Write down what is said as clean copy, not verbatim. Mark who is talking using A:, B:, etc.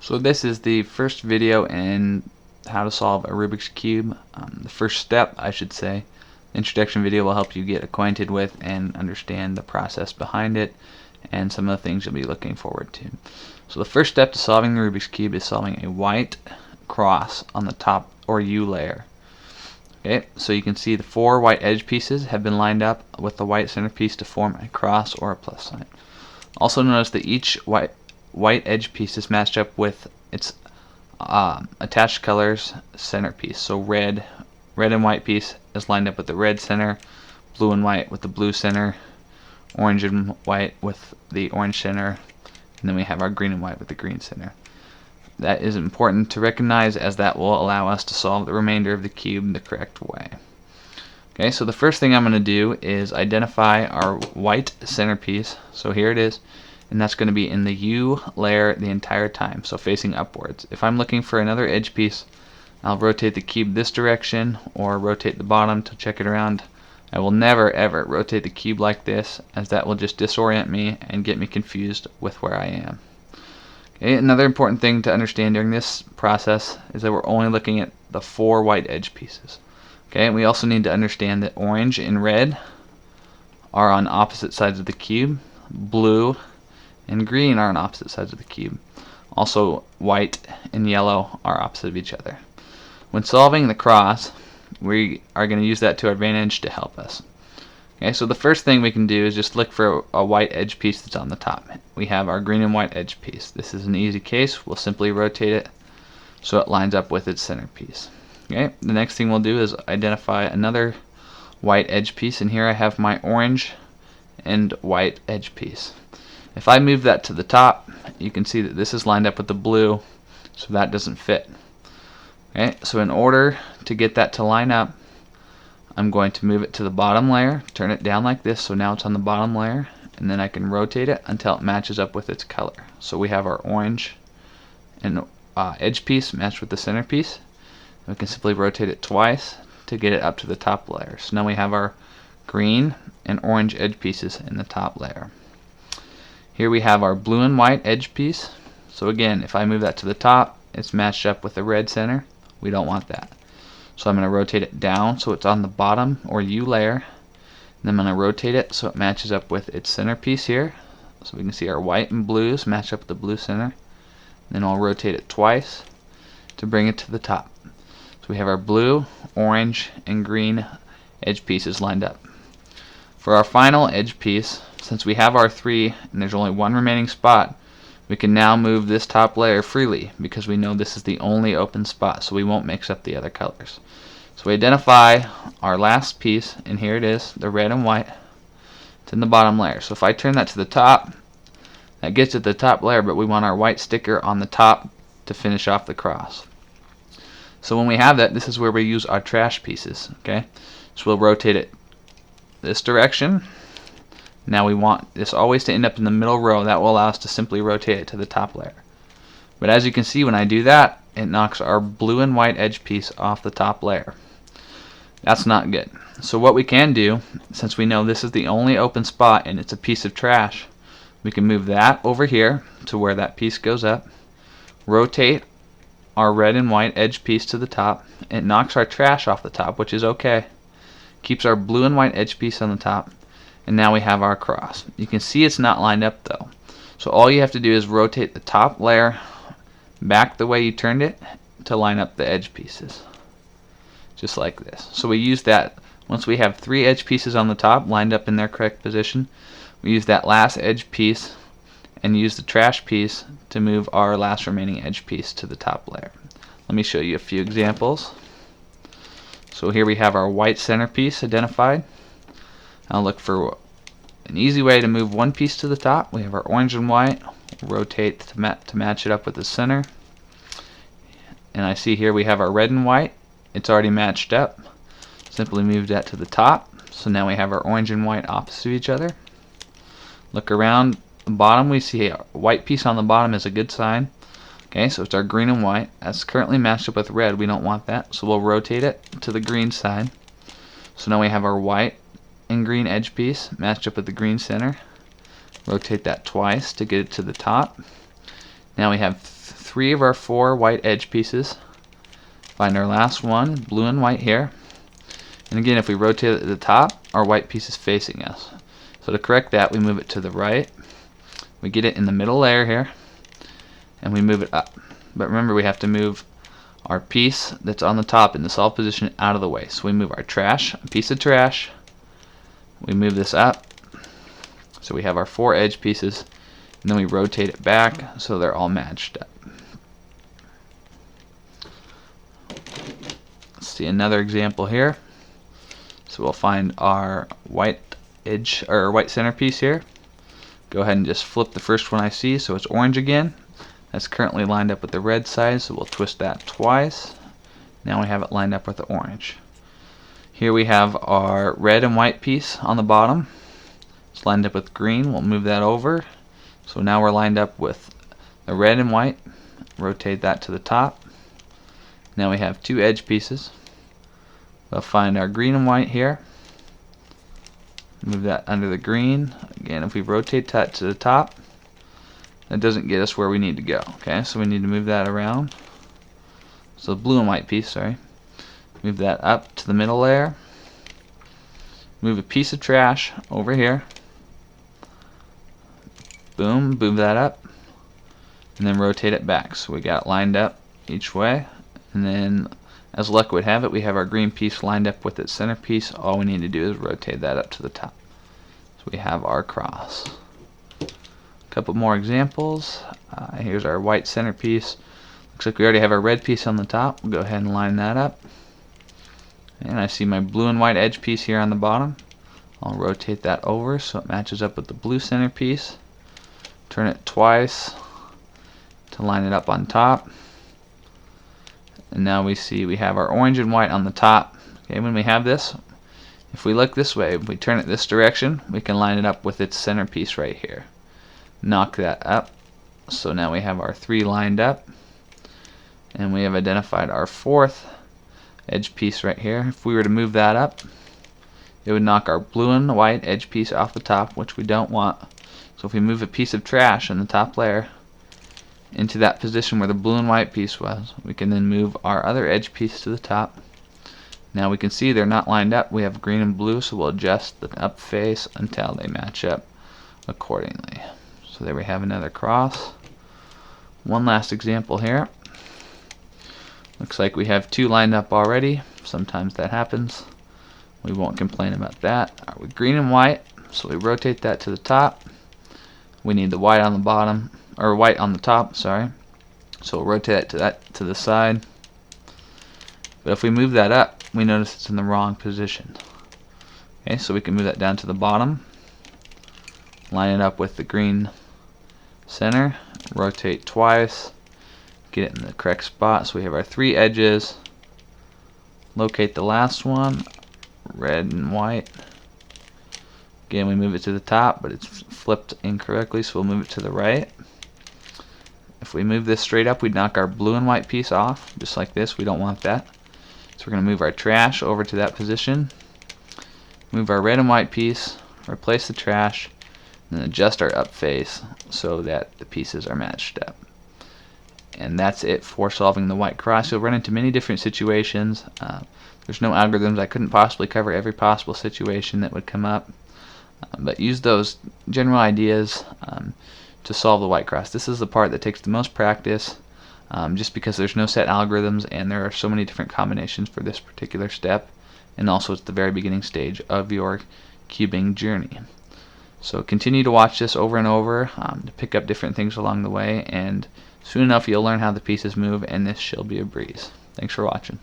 A: So this is the first video in how to solve a Rubik's Cube. The first step, I should say. The introduction video will help you get acquainted with and understand the process behind it and some of the things you'll be looking forward to. So the first step to solving the Rubik's Cube is solving a white cross on the top or U layer. Okay, so you can see the four white edge pieces have been lined up with the white centerpiece to form a cross or a plus sign. Also notice that each white edge piece is matched up with its attached colors centerpiece. So red and white piece is lined up with the red center, blue and white with the blue center, orange and white with the orange center, and then we have our green and white with the green center. That is important to recognize, as that will allow us to solve the remainder of the cube the correct way. Okay, so the first thing I'm going to do is identify our white centerpiece. So here it is, and that's going to be in the U layer the entire time, so facing upwards. If I'm looking for another edge piece, I'll rotate the cube this direction or rotate the bottom to check it around. I will never ever rotate the cube like this, as that will just disorient me and get me confused with where I am. Okay, another important thing to understand during this process is that we're only looking at the four white edge pieces. Okay, and we also need to understand that orange and red are on opposite sides of the cube, blue and green are on opposite sides of the cube. Also, white and yellow are opposite of each other. When solving the cross, we are going to use that to our advantage to help us. Okay, so the first thing we can do is just look for a white edge piece that's on the top. We have our green and white edge piece. This is an easy case. We'll simply rotate it so it lines up with its centerpiece. Okay, the next thing we'll do is identify another white edge piece, and here I have my orange and white edge piece. If I move that to the top, you can see that this is lined up with the blue, so that doesn't fit. Okay, so in order to get that to line up, I'm going to move it to the bottom layer, turn it down like this, so now it's on the bottom layer, and then I can rotate it until it matches up with its color. So we have our orange and edge piece matched with the centerpiece. We can simply rotate it twice to get it up to the top layer. So now we have our green and orange edge pieces in the top layer. Here we have our blue and white edge piece. So again, if I move that to the top, it's matched up with the red center. We don't want that. So I'm going to rotate it down so it's on the bottom or U layer. And then I'm going to rotate it so it matches up with its centerpiece here. So we can see our white and blues match up with the blue center. Then I'll rotate it twice to bring it to the top. So we have our blue, orange, and green edge pieces lined up. For our final edge piece, since we have our three and there's only one remaining spot, we can now move this top layer freely because we know this is the only open spot, so we won't mix up the other colors. So we identify our last piece, and here it is, the red and white. It's in the bottom layer. So if I turn that to the top, that gets at the top layer, but we want our white sticker on the top to finish off the cross. So when we have that, this is where we use our trash pieces. Okay, so we'll rotate it this direction. Now we want this always to end up in the middle row. That will allow us to simply rotate it to the top layer. But as you can see, when I do that, it knocks our blue and white edge piece off the top layer. That's not good. So what we can do, since we know this is the only open spot and it's a piece of trash, we can move that over here to where that piece goes up, rotate our red and white edge piece to the top. It knocks our trash off the top, which is okay. Keeps our blue and white edge piece on the top. And now we have our cross. You can see it's not lined up though. So all you have to do is rotate the top layer back the way you turned it to line up the edge pieces. Just like this. So we use that, once we have three edge pieces on the top lined up in their correct position, we use that last edge piece and use the trash piece to move our last remaining edge piece to the top layer. Let me show you a few examples. So here we have our white centerpiece identified. I'll look for an easy way to move one piece to the top. We have our orange and white. Rotate to match it up with the center. And I see here we have our red and white. It's already matched up. Simply move that to the top. So now we have our orange and white opposite of each other. Look around the bottom. We see a white piece on the bottom is a good sign. Okay, so it's our green and white. That's currently matched up with red. We don't want that. So we'll rotate it to the green side. So now we have our white and green edge piece matched up with the green center. Rotate that twice to get it to the top. Now we have 3 of our 4 white edge pieces. Find our last one, blue and white here. And again, if we rotate it at the top, our white piece is facing us. So to correct that, we move it to the right. We get it in the middle layer here, and we move it up. But remember, we have to move our piece that's on the top in the solve position out of the way. So we move our trash, a piece of trash. We move this up. So we have our 4 edge pieces, and then we rotate it back so they're all matched up. Let's see another example here. So we'll find our white edge or white centerpiece here. Go ahead and just flip the first one I see, so it's orange again. That's currently lined up with the red side, so we'll twist that twice. Now we have it lined up with the orange. Here we have our red and white piece on the bottom. It's lined up with green. We'll move that over. So now we're lined up with the red and white. Rotate that to the top. Now we have 2 edge pieces. We'll find our green and white here. Move that under the green. Again, if we rotate that to the top, that doesn't get us where we need to go. Okay, so we need to move that around. So blue and white piece, sorry. Move that up to the middle layer. Move a piece of trash over here. Boom, move that up. And then rotate it back. So we got it lined up each way. And then, as luck would have it, we have our green piece lined up with its centerpiece. All we need to do is rotate that up to the top. So we have our cross. A couple more examples. Here's our white centerpiece. Looks like we already have our red piece on the top. We'll go ahead and line that up. And I see my blue and white edge piece here on the bottom. I'll rotate that over so it matches up with the blue centerpiece. Turn it twice to line it up on top. And now we see we have our orange and white on the top. Okay, when we have this, if we look this way, if we turn it this direction, we can line it up with its centerpiece right here. Knock that up. So now we have our 3 lined up. And we have identified our 4th edge piece right here. If we were to move that up, it would knock our blue and white edge piece off the top, which we don't want. So if we move a piece of trash in the top layer into that position where the blue and white piece was, we can then move our other edge piece to the top. Now we can see they're not lined up. We have green and blue, so we'll adjust the up face until they match up accordingly. So there we have another cross. One last example here. Looks like we have 2 lined up already. Sometimes that happens. We won't complain about that. With green and white, so we rotate that to the top. We need the white on the bottom, or white on the top, sorry. So we'll rotate it to the side. But if we move that up, we notice it's in the wrong position. Okay, so we can move that down to the bottom. Line it up with the green center. Rotate twice. Get it in the correct spot. So we have our 3 edges. Locate the last one. Red and white. Again, we move it to the top, but it's flipped incorrectly, so we'll move it to the right. If we move this straight up, we'd knock our blue and white piece off, just like this. We don't want that. So we're going to move our trash over to that position. Move our red and white piece, replace the trash, and then adjust our up face so that the pieces are matched up. And that's it for solving the white cross. You'll run into many different situations. There's no algorithms. I couldn't possibly cover every possible situation that would come up. But use those general ideas to solve the white cross. This is the part that takes the most practice, just because there's no set algorithms and there are so many different combinations for this particular step, and also it's the very beginning stage of your cubing journey. So continue to watch this over and over to pick up different things along the way, and soon enough you'll learn how the pieces move, and this shall be a breeze. Thanks for watching.